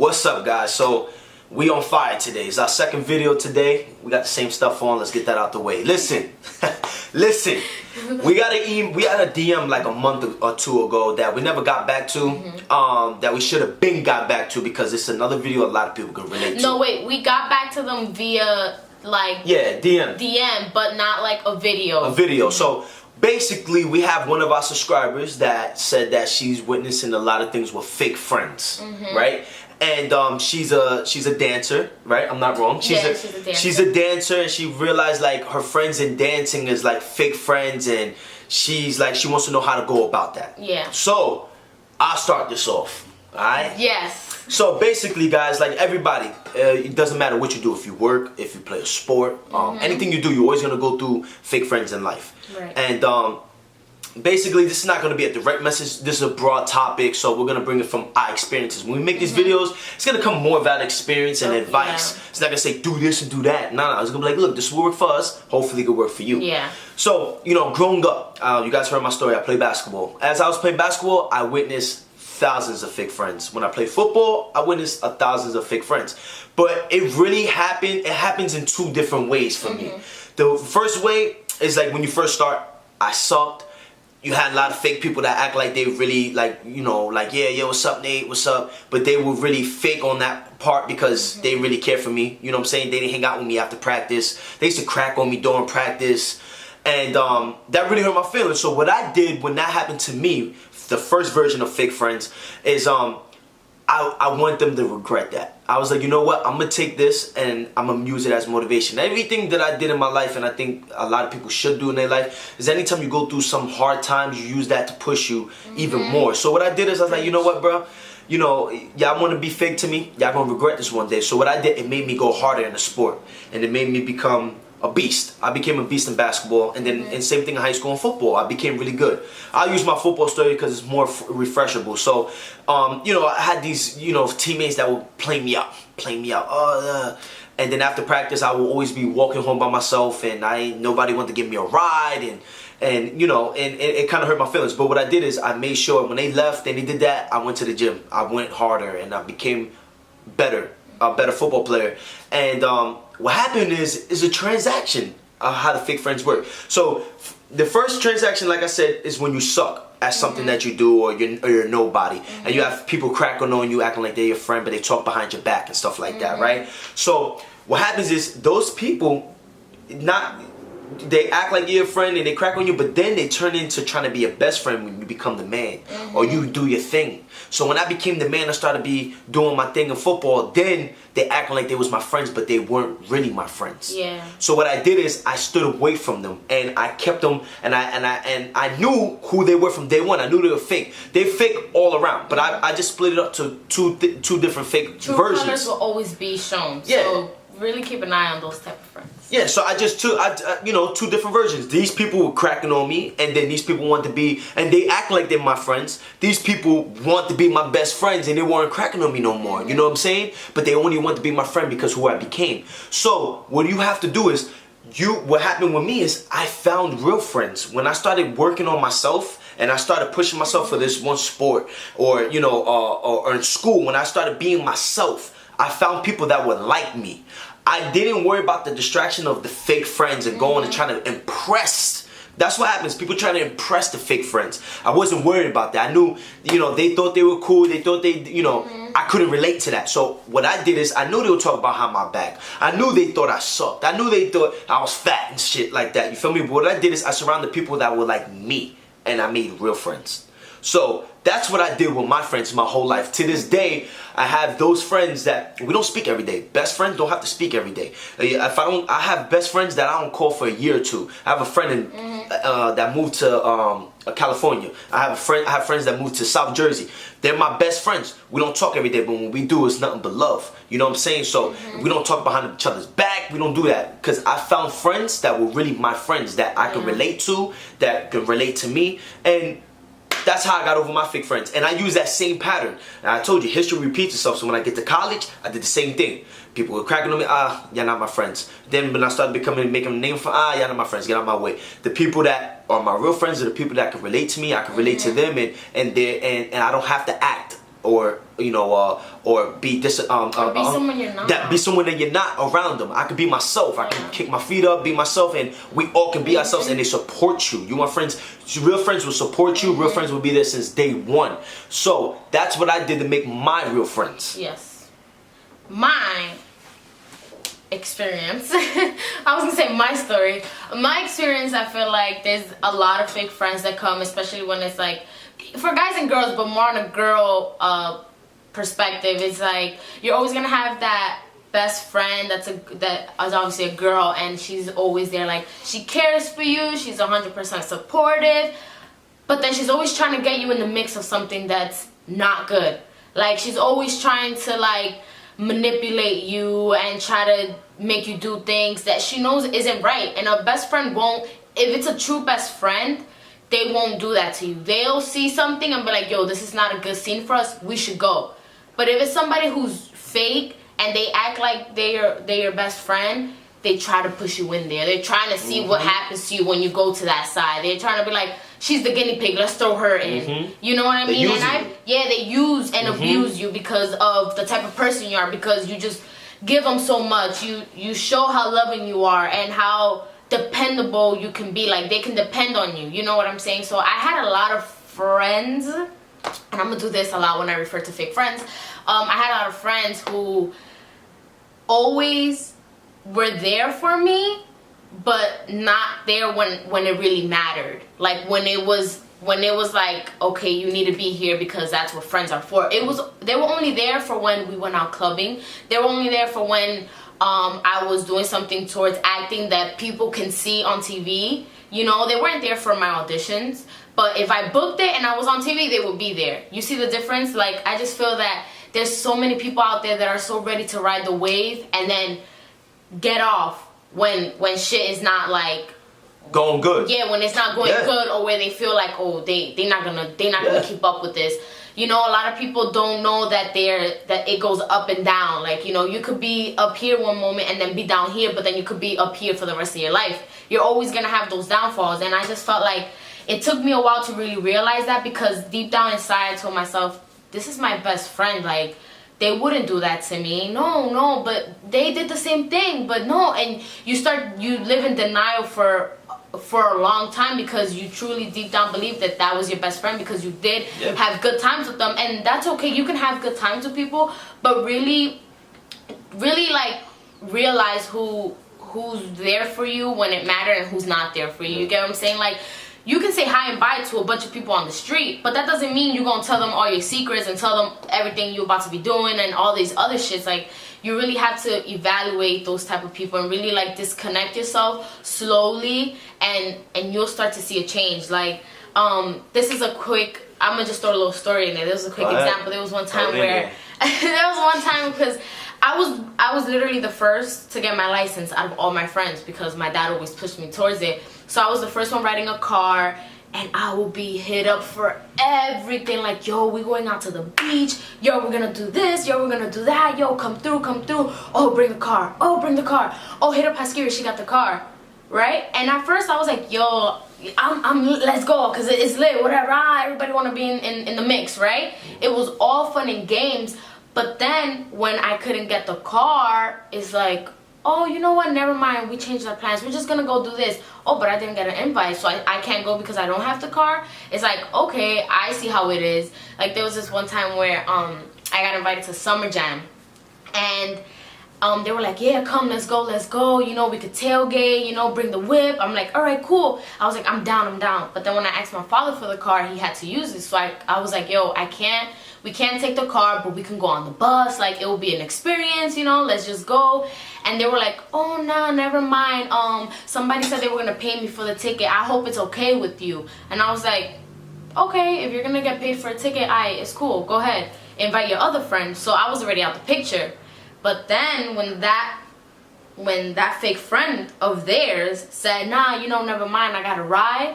What's up, guys? So we on fire today. It's our second video today. We got the same stuff on. Let's get that out the way. Listen, listen. We got a DM like a month or two ago that we never got back to. That we should have been got back to because it's another video a lot of people can relate to. No, wait. We got back to them via DM, but not like a video. A video. So basically, we have one of our subscribers that said that she's witnessing a lot of things with fake friends, right? And she's a dancer, right? I'm not wrong. She's a dancer. She's a dancer, and she realized like her friends in dancing is like fake friends, and she's like she wants to know how to go about that. Yeah. So I'll start this off. All right. Yes. So basically, guys, like everybody, it doesn't matter what you do. If you work, if you play a sport, anything you do, you're always gonna go through fake friends in life. Right. And basically, this is not going to be a direct message. This is a broad topic, so we're going to bring it from our experiences. When we make these videos, it's going to come more about experience and advice. Yeah. It's not going to say, do this and do that. No, it's going to be like, look, this will work for us. Hopefully, it will work for you. Yeah. So, you know, growing up, you guys heard my story. I played basketball. As I was playing basketball, I witnessed thousands of fake friends. When I played football, I witnessed thousands of fake friends. But it really happened. It happens in two different ways for me. The first way is like when you first start, I sucked. You had a lot of fake people that act like they really like, you know, like, yeah, what's up, Nate, what's up? But they were really fake on that part because they really care for me. You know what I'm saying? They didn't hang out with me after practice. They used to crack on me during practice. And that really hurt my feelings. So what I did when that happened to me, the first version of fake friends, is I want them to regret that. I was like, you know what? I'm going to take this and I'm going to use it as motivation. Everything that I did in my life, and I think a lot of people should do in their life, is anytime you go through some hard times, you use that to push you even more. So what I did is I was like, you know what, bro? You know, y'all want to be fake to me? Y'all going to regret this one day. So what I did, it made me go harder in the sport. And it made me become a beast. I became a beast in basketball, and then and same thing in high school and football. I became really good. I'll use my football story because it's more refreshable. So, you know, I had these, you know, teammates that would play me out. And then after practice, I would always be walking home by myself, and nobody wanted to give me a ride, and you know, and it kind of hurt my feelings. But what I did is I made sure when they left and they did that, I went to the gym. I went harder, and I became better, a better football player. And what happened is a transaction of how the fake friends work. So the first transaction, like I said, is when you suck at something that you do, or you're nobody, and you have people cracking on you, acting like they're your friend, but they talk behind your back and stuff like that, right? So what happens is those people, they act like you're a friend and they crack on you, but then they turn into trying to be a best friend when you become the man, or you do your thing. So when I became the man, I started doing my thing in football. Then they acting like they was my friends, but they weren't really my friends. Yeah. So what I did is I stood away from them, and I kept them, and I knew who they were from day one. I knew they were fake. They fake all around, but I just split it up to two different fake True versions. colors will always be shown. Yeah. So really keep an eye on those type of friends. Yeah, so I just took, you know, two different versions. These people were cracking on me, and then these people want to be, and they act like they're my friends. These people want to be my best friends, and they weren't cracking on me no more. You know what I'm saying? But they only want to be my friend because who I became. So what you have to do is, what happened with me is I found real friends. When I started working on myself, and I started pushing myself for this one sport, or, you know, or in school, when I started being myself, I found people that would like me. I didn't worry about the distraction of the fake friends and going and trying to impress. That's what happens. People trying to impress the fake friends. I wasn't worried about that. I knew, you know, they thought they were cool. They thought you know, I couldn't relate to that. So what I did is I knew they would talk behind my back. I knew they thought I sucked. I knew they thought I was fat and shit like that. You feel me? But what I did is I surrounded people that were like me, and I made real friends. So that's what I did with my friends my whole life. To this day, I have those friends that we don't speak every day. Best friends don't have to speak every day. I have best friends that I don't call for a year or two. I have a friend that moved to California. I have friends that moved to South Jersey. They're my best friends. We don't talk every day, but when we do, it's nothing but love. You know what I'm saying? So we don't talk behind each other's back. We don't do that because I found friends that were really my friends that I could relate to, that could relate to me, and that's how I got over my fake friends. And I use that same pattern. And I told you, history repeats itself. So when I get to college, I did the same thing. People were cracking on me, y'all not my friends. Then when I started making a name for, y'all not my friends, get out of my way. The people that are my real friends are the people that can relate to me. I can relate to them, and I don't have to act or or be someone you're not. Be someone that you're not around them. I could be myself. I can kick my feet up, be myself, and we all can be ourselves, and they support you. You want friends? Real friends will support you. Real friends will be there since day one. So that's what I did to make my real friends. Yes. My experience. I was gonna say my story. My experience, I feel like there's a lot of fake friends that come, especially when it's like for guys and girls, but more on a girl perspective. It's like you're always gonna have that best friend that is obviously a girl, and she's always there, like she cares for you, she's 100% supportive, but then she's always trying to get you in the mix of something that's not good. Like she's always trying to like manipulate you and try to make you do things that she knows isn't right. And a best friend won't, if it's a true best friend, they won't do that to you. They'll see something and be like, yo, this is not a good scene for us, we should go. But if it's somebody who's fake and they act like they're your best friend, they try to push you in there. They're trying to see what happens to you when you go to that side. They're trying to be like, she's the guinea pig, let's throw her in. You know what I mean? They use and abuse you because of the type of person you are, because you just give them so much. You show how loving you are and how dependable you can be. Like they can depend on you. You know what I'm saying? So I had a lot of friends, and I'm gonna do this a lot when I refer to fake friends. I had a lot of friends who always were there for me, but not there when it really mattered. Like when it was like, okay, you need to be here because that's what friends are for. They were only there for when we went out clubbing. They were only there for when I was doing something towards acting that people can see on TV. You know, they weren't there for my auditions. But if I booked it and I was on TV, they would be there. You see the difference? Like, I just feel that there's so many people out there that are so ready to ride the wave and then get off when shit is not like going good. Yeah, when it's not going good, or where they feel like, oh, they're not gonna keep up with this. You know, a lot of people don't know that it goes up and down. Like, you know, you could be up here one moment and then be down here, but then you could be up here for the rest of your life. You're always gonna have those downfalls, and I just felt like it took me a while to really realize that, because deep down inside I told myself, this is my best friend, like they wouldn't do that to me. No, but they did the same thing, but no. And you live in denial for a long time, because you truly deep down believe that was your best friend, because you did have good times with them. And that's okay, you can have good times with people, but really like realize who's there for you when it mattered and who's not there for you. You get what I'm saying? Like, you can say hi and bye to a bunch of people on the street, but that doesn't mean you're gonna tell them all your secrets and tell them everything you're about to be doing and all these other shits. Like, you really have to evaluate those type of people and really like disconnect yourself slowly, and you'll start to see a change. Like, this is a quick, I'm gonna just throw a little story in there. There was a quick example. There was one time because I was literally the first to get my license out of all my friends, because my dad always pushed me towards it. So I was the first one riding a car, and I will be hit up for everything. Like, yo, we going out to the beach. Yo, we're gonna do this. Yo, we're gonna do that. Yo, come through. Oh, bring the car. Oh, hit up Haskiri. She got the car, right? And at first I was like, yo, I'm let's go, cause it's lit. Whatever. Everybody wanna be in the mix, right? It was all fun and games. But then when I couldn't get the car, it's like, oh, you know what, never mind, we changed our plans, we're just gonna go do this. Oh, but I didn't get an invite, so I can't go because I don't have the car. It's like, okay, I see how it is. Like, there was this one time where I got invited to Summer Jam, and they were like, yeah, come, let's go, you know, we could tailgate, you know, bring the whip. I'm like, all right, cool. I was like, I'm down. But then when I asked my father for the car, he had to use it. So I was like, yo, we can't take the car, but we can go on the bus. Like, it will be an experience, you know, let's just go. And they were like, oh, no, never mind. Somebody said they were going to pay me for the ticket. I hope it's okay with you. And I was like, okay, if you're going to get paid for a ticket, it's cool. Go ahead. Invite your other friends. So I was already out the picture. But then when that fake friend of theirs said, nah, you know, never mind, I got a ride,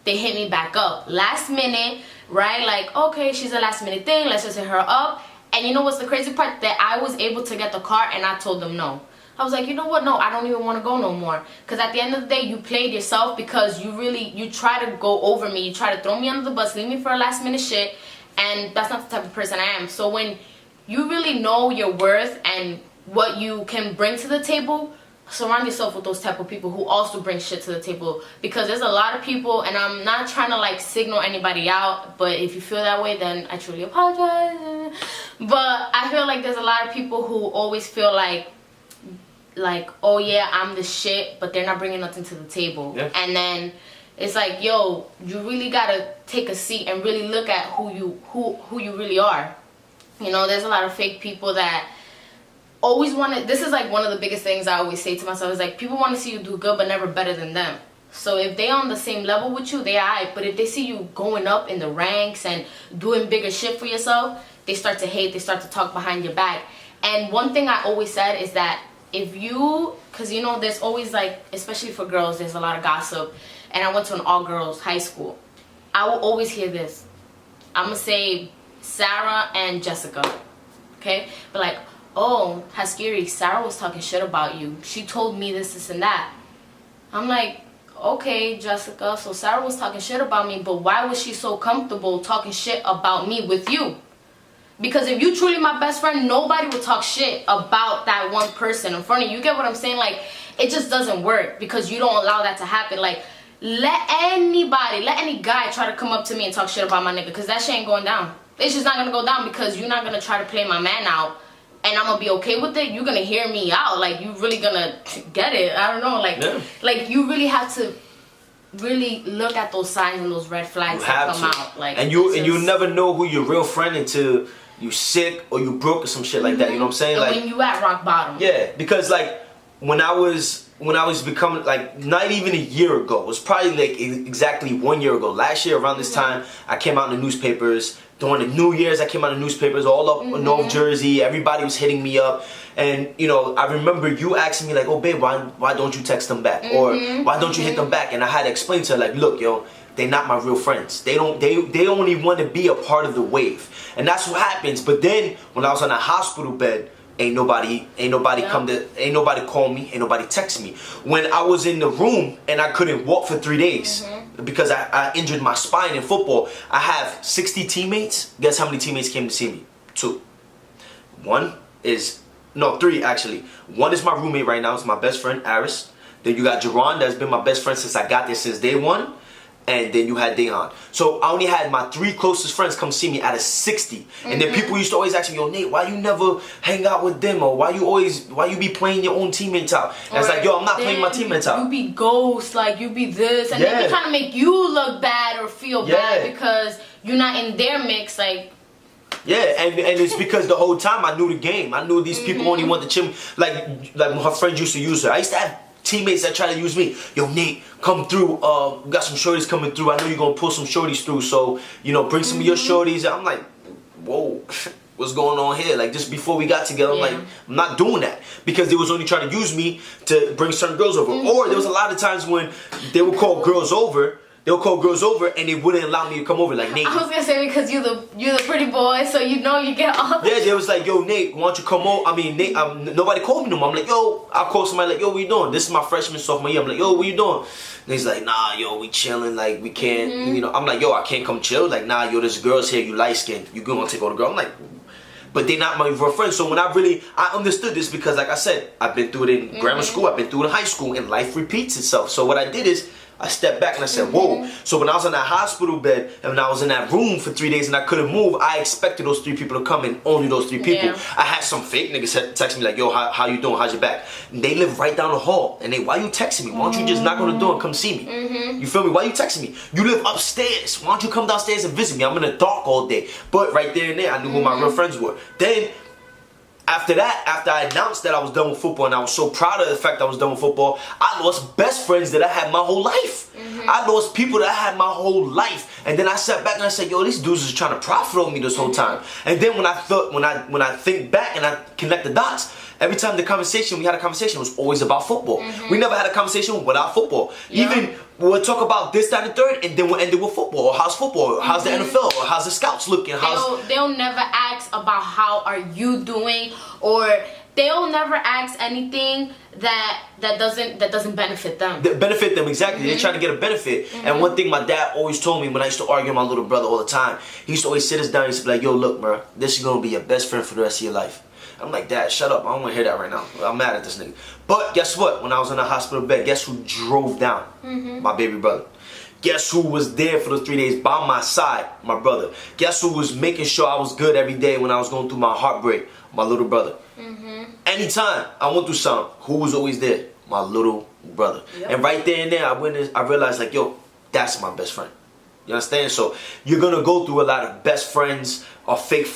they hit me back up. Last minute, right? Like, okay, she's a last minute thing, let's just hit her up. And you know what's the crazy part? That I was able to get the car, and I told them no. I was like, you know what? No, I don't even want to go no more. Because at the end of the day, you played yourself, because you try to go over me. You try to throw me under the bus, leave me for a last minute shit, And that's not the type of person I am. So when you really know your worth and what you can bring to the table, surround yourself with those type of people who also bring shit to the table. Because there's a lot of people, and I'm not trying to like signal anybody out, but if you feel that way, then I truly apologize. But I feel like there's a lot of people who always feel like, oh yeah, I'm the shit, but they're not bringing nothing to the table. Yeah. And then it's like, yo, you really gotta take a seat and really look at who you really are. You know, there's a lot of fake people that always want to. This is like one of the biggest things I always say to myself is like, people want to see you do good, but never better than them. So if they on the same level with you, they alright. But if they see you going up in the ranks and doing bigger shit for yourself, they start to hate. They start to talk behind your back. And one thing I always said is that if you, because you know, there's always like, especially for girls, there's a lot of gossip. And I went to an all-girls high school. I will always hear this. I'm going to say Sarah and Jessica. Okay? But like, oh, Haskiri, Sarah was talking shit about you. She told me this, and that. I'm like, okay, Jessica, so Sarah was talking shit about me, but why was she so comfortable talking shit about me with you? Because if you truly my best friend, nobody would talk shit about that one person in front of you. You get what I'm saying? Like, it just doesn't work because you don't allow that to happen. Like, let any guy try to come up to me and talk shit about my nigga, because that shit ain't going down. It's just not going to go down because you're not going to try to play my man out and I'm going to be okay with it. You're going to hear me out. Like, you really going to get it. I don't know. Like, yeah. Like, you really have to really look at those signs and those red flags that come out. Like, and you never know who your real friend until you sick or you broke or some shit like that. You know what I'm saying? And like, when you at rock bottom. Yeah, because like when I was becoming, like, not even a year ago, it was probably like exactly 1 year ago. Last year around this time, I came out in the newspapers. During the New Year's, I came out in the newspapers all up in North Jersey. Everybody was hitting me up. And, you know, I remember you asking me like, oh, babe, why don't you text them back? Or why don't you hit them back? And I had to explain to her like, look, yo, they're not my real friends. They only want to be a part of the wave. And that's what happens. But then when I was on a hospital bed, ain't nobody call me, ain't nobody text me. When I was in the room and I couldn't walk for 3 days because I injured my spine in football, I have 60 teammates. Guess how many teammates came to see me? 2. 3 actually. 1 is my roommate right now. It's my best friend, Aris. Then you got Jerron, that's been my best friend since I got there, since day 1. And then you had Dehan. So I only had my 3 closest friends come see me out of 60. And then people used to always ask me, yo, Nate, why you never hang out with them? Or why you be playing your own teammates out? And it's like, yo, I'm not playing my teammates out. You be ghost, like you be this. And they be trying to make you look bad or feel bad because you're not in their mix. Like, yeah, and it's because the whole time I knew the game. I knew these people only want to chill. Like her friends used to use her. I used to have teammates that try to use me. Yo, Nate, come through. We got some shorties coming through. I know you're gonna pull some shorties through, so you know, bring some of your shorties. And I'm like, whoa, what's going on here? Like, just before we got together, I'm like, I'm not doing that, because they was only trying to use me to bring certain girls over. Or there was a lot of times when they would call girls over. They'll call girls over and they wouldn't allow me to come over. Like, Nate, I was gonna say, because you're the pretty boy, so you know you get all. Yeah, they was like, yo, Nate, why don't you come over? I mean, Nate, nobody called me no more. I'm like, yo, I'll call somebody like, yo, what you doing? This is my freshman, sophomore year. I'm like, yo, what you doing? And he's like, nah, yo, we chilling. Like, we can't, you know. I'm like, yo, I can't come chill. Like, nah, yo, there's girls here. You light skinned. You gonna take all the girl. I'm like, but they not my real friends. So when I understood this, because like I said, I've been through it in grammar school, I've been through it in high school, and life repeats itself. So what I did is, I stepped back and I said, whoa. So when I was in that hospital bed and when I was in that room for 3 days and I couldn't move, I expected those 3 people to come, and only those 3 people. Yeah. I had some fake niggas text me like, yo, how you doing? How's your back? And they live right down the hall. And why you texting me? Why don't you just knock on the door and come see me? You feel me? Why you texting me? You live upstairs. Why don't you come downstairs and visit me? I'm in the dark all day. But right there and there, I knew who my real friends were. Then, after that, after I announced that I was done with football, and I was so proud of the fact I was done with football, I lost best friends that I had my whole life. I lost people that I had my whole life. And then I sat back and I said, yo, these dudes is trying to profit on me this whole time. And then when I think back and I connect the dots, every time we had a conversation, it was always about football. We never had a conversation without football. Even we'll talk about this, that, and the third, and then we'll end it with football. Or how's football? Or how's the NFL? Or how's the scouts looking? They'll never ask about how are you doing, or they'll never ask anything that doesn't benefit them. Benefit them, exactly. They're trying to get a benefit. And one thing my dad always told me when I used to argue with my little brother all the time, he used to always sit us down and he used to be like, yo, look, bro, this is gonna be your best friend for the rest of your life. I'm like, Dad, shut up. I don't want to hear that right now. I'm mad at this nigga. But guess what? When I was in the hospital bed, guess who drove down? My baby brother. Guess who was there for the 3 days by my side? My brother. Guess who was making sure I was good every day when I was going through my heartbreak? My little brother. Anytime I went through something, who was always there? My little brother. Yep. And right there and there, I realized like, yo, that's my best friend. You understand? So you're gonna go through a lot of best friends or fake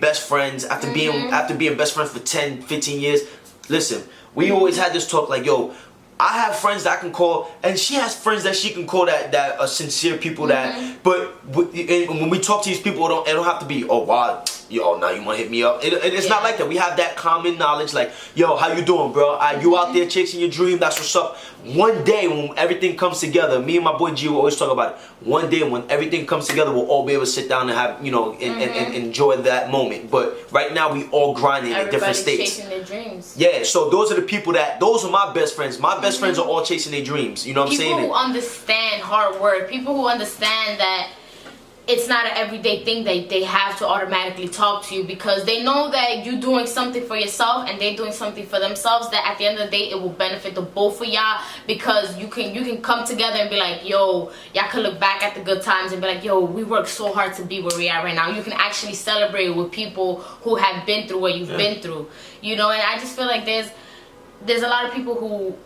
best friends after being best friends for 10, 15 years. Listen, we always had this talk like, yo, I have friends that I can call, and she has friends that she can call that are sincere people that. But when we talk to these people, it don't have to be, oh wow, yo, now you want to hit me up. It's not like that. We have that common knowledge, like, yo, how you doing, bro? You out there chasing your dream? That's what's up. One day when everything comes together, me and my boy G will always talk about it. One day when everything comes together, we'll all be able to sit down and have, you know, and enjoy that moment. But right now, we all grinding in different states. Chasing their dreams. Yeah, so those are the people those are my best friends. My best friends are all chasing their dreams. You know what I'm saying? People who understand hard work. People who understand that it's not an everyday thing that they have to automatically talk to you, because they know that you're doing something for yourself and they're doing something for themselves, that at the end of the day it will benefit the both of y'all, because you can come together and be like, yo, y'all can look back at the good times and be like, yo, we worked so hard to be where we are right now. You can actually celebrate with people who have been through what you've been through, you know. And I just feel like there's a lot of people who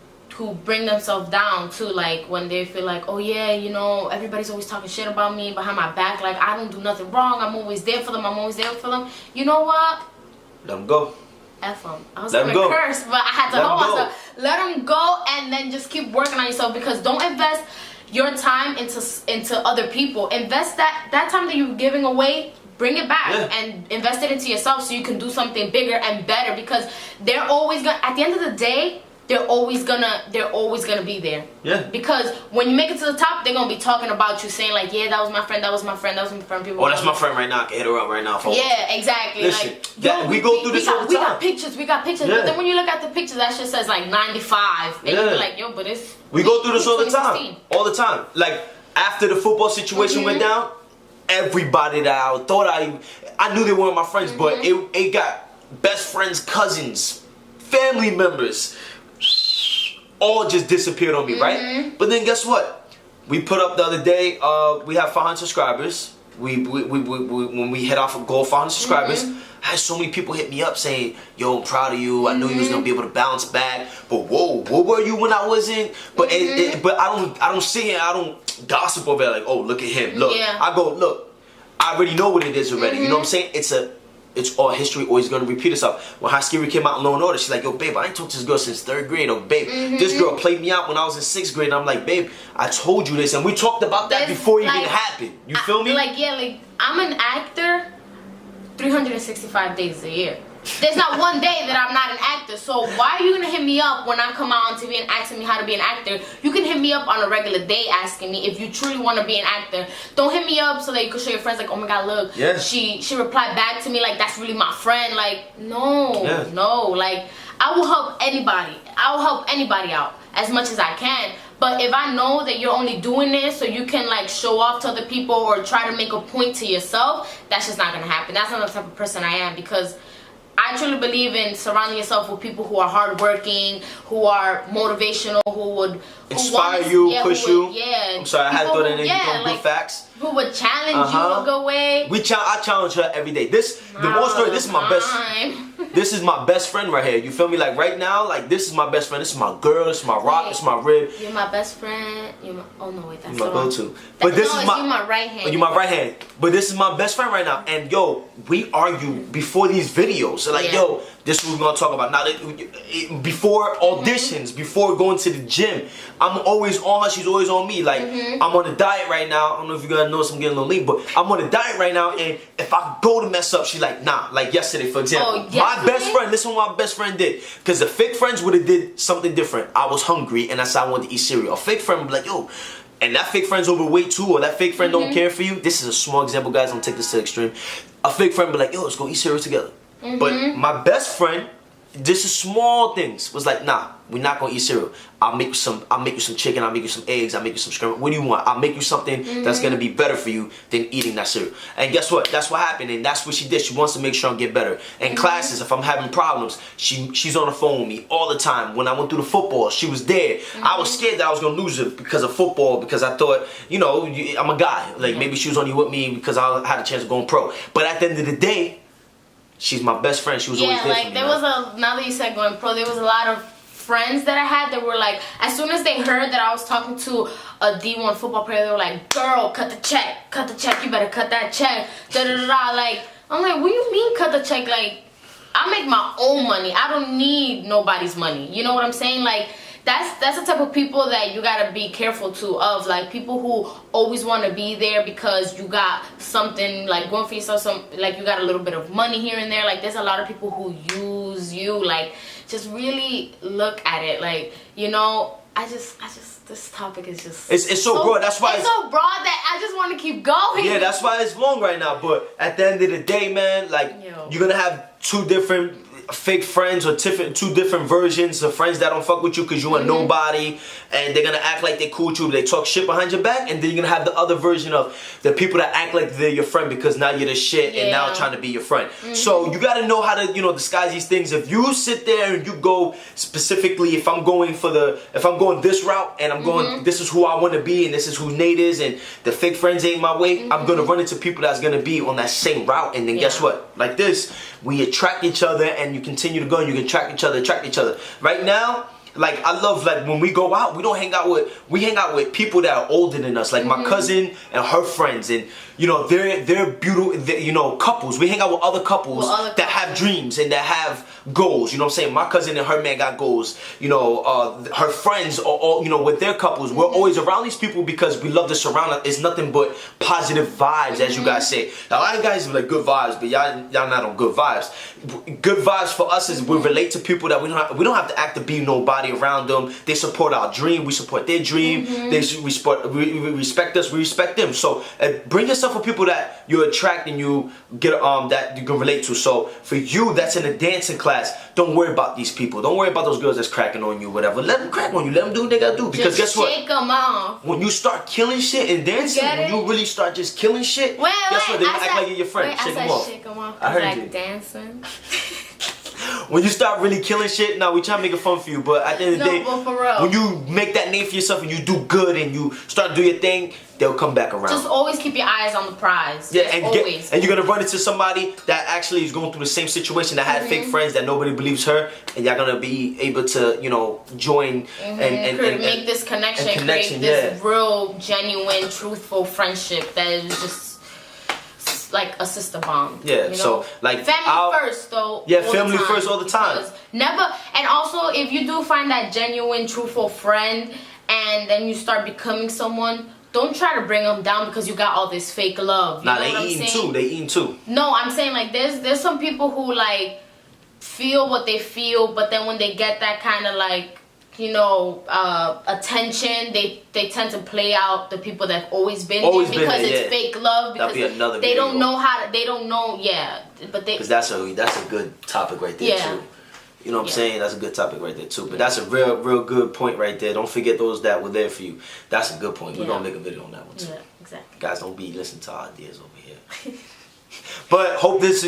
bring themselves down too, like when they feel like, oh yeah, you know, everybody's always talking shit about me behind my back, like I don't do nothing wrong, I'm always there for them, You know what? Let them go. F them. I was gonna curse, but I had to hold myself. Let them go, and then just keep working on yourself, because don't invest your time into other people. Invest that time that you're giving away. Bring it back and invest it into yourself so you can do something bigger and better, because they're always gonna, at the end of the day, they're always gonna be there. Yeah. Because when you make it to the top, they're gonna be talking about you, saying like, yeah, that was my friend. People. Oh, that's my friend right now. I can hit her up right now. Yeah, exactly. Listen, like, we go through this all the time. We got pictures. Yeah. But then when you look at the pictures, that shit says like 95, and you're like, yo, but it's. We go through this all the time. All the time. Like after the football situation went down, everybody that I thought I knew they weren't my friends, but it got best friends, cousins, family members. All just disappeared on me, right? But then guess what? We put up the other day. We have 500 subscribers. When we hit off a goal, 500 subscribers. I had so many people hit me up saying, "Yo, I'm proud of you. I knew you was gonna be able to bounce back." But whoa, what were you when I wasn't? But but I don't see it. I don't gossip over it. Like, oh, look at him. Look, I go, look. I already know what it is already. You know what I'm saying? It's all history, always gonna repeat itself. When High Scary came out in Law and Order, she's like, yo, babe, I ain't talked to this girl since 3rd grade. Or babe, this girl played me out when I was in 6th grade. And I'm like, babe, I told you this, and we talked about that before it even happened. You feel me? Like, yeah, like I'm an actor 365 days a year. There's not one day that I'm not an actor. So why are you gonna hit me up when I come out on TV and asking me how to be an actor? You can hit me up on a regular day asking me if you truly want to be an actor. Don't hit me up so that you can show your friends like, oh my god, look, she replied back to me like that's really my friend. Like, no, like I will help anybody. I will help anybody out as much as I can. But if I know that you're only doing this so you can like show off to other people or try to make a point to yourself, that's just not gonna happen. That's not the type of person I am, because I truly believe in surrounding yourself with people who are hardworking, who are motivational, who would inspire you, push you. Yeah. I'm sorry, I had to throw that in. Good facts. Who would challenge you a good way. I challenge her every day. The more story. This is my best. This is my best friend right here. You feel me? Like right now, like this is my best friend. This is my girl. This is my rock. This is my rib. You're my best friend. Oh no, wait, that's my go-to. But this is my right hand. You're my right hand. But this is my best friend right now. And yo, we argue before these videos. So like, yo, this is what we're gonna talk about. Now, before auditions, before going to the gym, I'm always on her. She's always on me. Like I'm on a diet right now. I don't know if you guys notice I'm getting a little lean, but I'm on a diet right now. And if I go to mess up, she's like, nah. Like yesterday, for example, my best friend. Listen to what my best friend did. Because the fake friends would have did something different. I was hungry and I said I wanted to eat cereal. A fake friend would be like, yo, and that fake friend's overweight too, or that fake friend don't care for you. This is a small example, guys. I'm gonna take this to the extreme. A fake friend would be like, yo, let's go eat cereal together. But my best friend this is small things. Was like, nah, we're not gonna eat cereal. I'll make you some chicken. I'll make you some eggs. I'll make you some scrambled. What do you want? I'll make you something that's gonna be better for you than eating that cereal. And guess what? That's what happened, and that's what she did. She wants to make sure I get better. And classes, if I'm having problems, she's on the phone with me all the time. When I went through the football, she was there. I was scared that I was gonna lose it because of football, because I thought, you know, I'm a guy. Like maybe she was only with me because I had a chance of going pro. But at the end of the day, she's my best friend. She was always there for me. There was now that you said going pro, there was a lot of friends that I had that were like, as soon as they heard that I was talking to a D1 football player, they were like, girl, cut the check, you better cut that check, da-da-da-da. Like, I'm like, what do you mean cut the check? Like, I make my own money. I don't need nobody's money. You know what I'm saying? Like, that's the type of people that you gotta be careful to of, like people who always want to be there because you got something like going for yourself, like you got a little bit of money here and there. Like there's a lot of people who use you. Like just really look at it. Like, you know, I just this topic is just it's so broad. That's why it's so broad that I just want to keep going. Yeah, that's why it's long right now. But at the end of the day, man, like you're gonna have two different fake friends or two different versions of friends that don't fuck with you because you want nobody, and they're gonna act like they're cool with you, but they talk shit behind your back. And then you're gonna have the other version of the people that act like they're your friend because now you're the shit and now trying to be your friend. So you gotta know how to, you know, disguise these things. If you sit there and you go specifically, if I'm going this route and I'm going, this is who I want to be and this is who Nate is, and the fake friends ain't my way, I'm gonna run into people that's gonna be on that same route. And then guess what? Like this, we attract each other, and you continue to go and you can attract each other. Right now, like I love, like when we go out, we hang out with people that are older than us, like my cousin and her friends, and you know they're beautiful, you know, couples. We hang out with other couples that have dreams and that have goals. You know what I'm saying? My cousin and her man got goals. You know, her friends are all, you know, with their couples. We're always around these people because we love to surround us. It's nothing but positive vibes, as you guys say. Now, a lot of guys are like good vibes, but y'all not on good vibes. Good vibes for us is we relate to people that we don't have to act to be nobody around them. They support our dream. We support their dream. They respect us. We respect them. So bring yourself with people that you attract and you get that you can relate to. So for you that's in a dancing class, don't worry about these people. Don't worry about those girls that's cracking on you, whatever. Let them crack on you. Let them do what they gotta do. Because guess what? Shake them off. When you start killing shit and dancing, when you really start just killing shit, guess what? They act like you're your friend. Shake them off. Shake them off. I heard like you. Dancing. When you start really killing shit, now we try to make it fun for you, but at the end of the day, but for real, when you make that name for yourself and you do good and you start to do your thing, they'll come back around. Just always keep your eyes on the prize. Yeah, and and you're gonna run into somebody that actually is going through the same situation, that had fake friends that nobody believes her, and y'all gonna be able to, you know, join and make this connection, create this real, genuine, truthful friendship that is just like a sister bond. Yeah, you know? so like family first though. Yeah, family first all the time. Never, and also if you do find that genuine, truthful friend, and then you start becoming someone, don't try to bring them down because you got all this fake love. You know they eating too. No, I'm saying like there's some people who like feel what they feel, but then when they get that kind of like, you know, attention, they tend to play out the people that've always been there because it's fake love, because they don't know how to, but because that's a good topic right there too. You know what I'm saying? That's a good topic right there too. But that's a real good point right there. Don't forget those that were there for you. That's a good point. We're gonna make a video on that one too. Yeah, exactly. Guys, don't be listening to our ideas over here. But hope this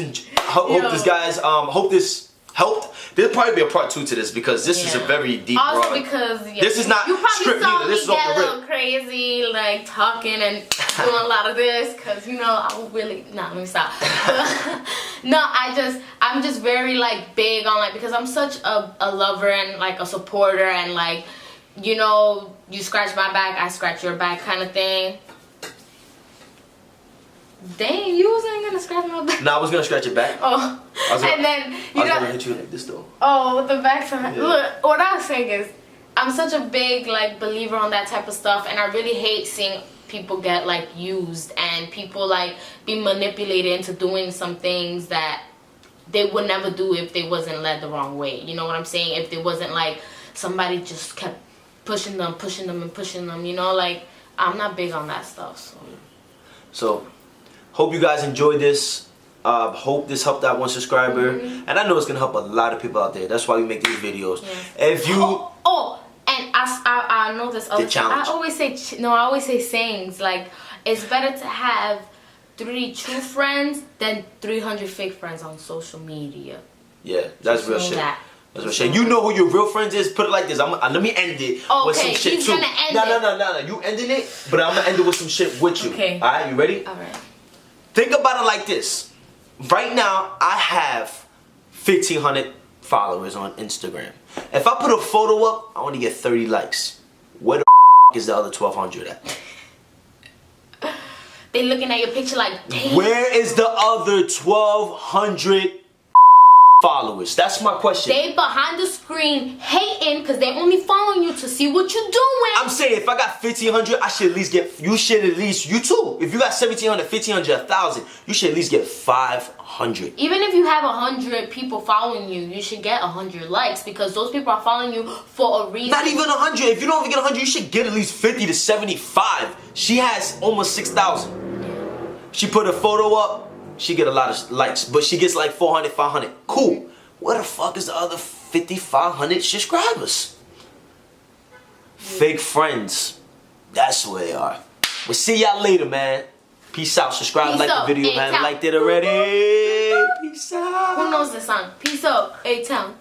helped. There'll probably be a part 2 to this because this is a very deep. Also because this is not you probably script saw either. This is me off get the a rip. little crazy, like talking and doing a lot of this because you know I really let me stop. No, I'm just very like big on like, because I'm such a lover and like a supporter and like, you know, you scratch my back, I scratch your back kind of thing. Dang, you wasn't gonna scratch my back. No, I was gonna scratch your back. Oh, I was gonna hit you like this though. Oh, with the back side. Look, what I was saying is, I'm such a big like believer on that type of stuff, and I really hate seeing people get like used and people like be manipulated into doing some things that they would never do if they wasn't led the wrong way. You know what I'm saying? If there wasn't like somebody just kept pushing them, you know, like I'm not big on that stuff. So hope you guys enjoyed this. Hope this helped that one subscriber, and I know it's gonna help a lot of people out there. That's why we make these videos. Yeah. If you and I know this other challenge. I always say sayings like it's better to have 3 true friends than 300 fake friends on social media. Yeah, that's real shit. That. That's real shit. You know who your real friends is? Put it like this. Let me end it with some shit he's too. Gonna end it. No. You ending it, but I'm gonna end it with some shit with you. Okay. Alright, you ready? Alright. Think about it like this. Right now, I have 1,500 followers on Instagram. If I put a photo up, I only get 30 likes. Where the is the other 1,200 at? They looking at your picture like, damn. Where is the other 1,200 followers? That's my question. They behind the screen hating because they only following you to see what you're doing. I'm saying if I got 1,500, I should at least get, you too. If you got 1,700, 1,500, 1,000, you should at least get 500. Even if you have 100 people following you, you should get 100 likes because those people are following you for a reason. Not even 100. If you don't even get 100, you should get at least 50 to 75. She has almost 6,000. She put a photo up, she get a lot of likes, but she gets like 400, 500. Cool. Where the fuck is the other 5,500 subscribers? Fake friends. That's where they are. We'll see y'all later, man. Peace out. Subscribe, like the video, man. Liked it already. Peace out. Who knows the song? Peace out, A-Town.